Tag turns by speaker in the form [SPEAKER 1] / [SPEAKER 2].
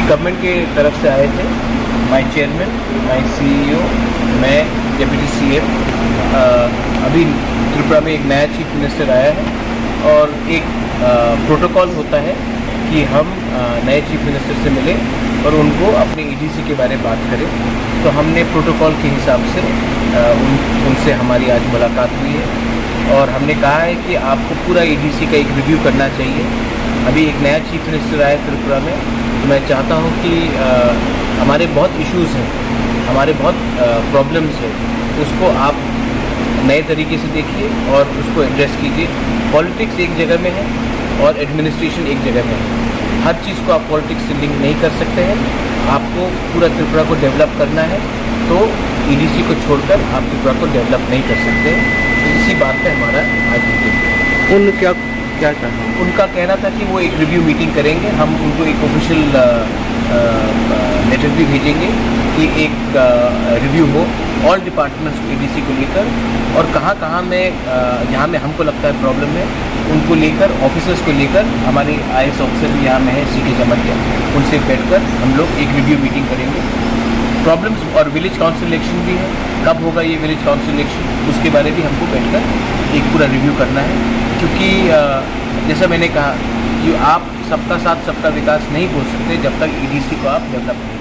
[SPEAKER 1] Government के तरफ से आए थे। माय चेयरमैन, माय सीईओ, मैं डिप्टी सीएम। अभी त्रिपुरा में एक नया चीफ मिनिस्टर आया है और एक प्रोटोकॉल होता है कि हम नए चीफ मिनिस्टर से मिले और उनको अपने ईडीसी के बारे में बात करें। तो हमने प्रोटोकॉल के हिसाब से उनसे हमारी आज मुलाकात हुई है और हमने कहा है कि आपको पूरा ईडीसी का एक रिव्यू करना चाहिए। अभी एक नया चीफ मिनिस्टर आया त्रिपुरा में, तो मैं चाहता हूँ कि हमारे बहुत इश्यूज़ हैं, हमारे बहुत प्रॉब्लम्स हैं, उसको आप नए तरीके से देखिए और उसको एड्रेस कीजिए। पॉलिटिक्स एक जगह में है और एडमिनिस्ट्रेशन एक जगह में है। हर चीज़ को आप पॉलिटिक्स से लिंक नहीं कर सकते हैं। आपको पूरा त्रिपुरा को डेवलप करना है तो ईडीसी को छोड़कर आप त्रिपुरा को डेवलप नहीं कर सकते। तो इसी बात पे हमारा आज मीटिंग
[SPEAKER 2] क्या कहना?
[SPEAKER 1] उनका कहना था कि वो एक रिव्यू मीटिंग करेंगे। हम उनको एक ऑफिशियल लेटर भी भेजेंगे कि एक रिव्यू हो ऑल डिपार्टमेंट्स ईडीसी को लेकर और कहाँ में जहाँ में हमको लगता है प्रॉब्लम है उनको लेकर, ऑफिसर्स को लेकर। हमारे आईएएस ऑफिसर भी यहाँ में है सीके जमतिया, उनसे बैठकर हम लोग एक रिव्यू मीटिंग करेंगे। प्रॉब्लम्स और विलेज काउंसिल इलेक्शन भी है, कब होगा ये विलेज काउंसिल इलेक्शन, उसके बारे में हमको बैठकर एक पूरा रिव्यू करना है। क्योंकि जैसा मैंने कहा कि आप सबका साथ सबका विकास नहीं बोल सकते जब तक ईडीसी को आप डेवलप नहीं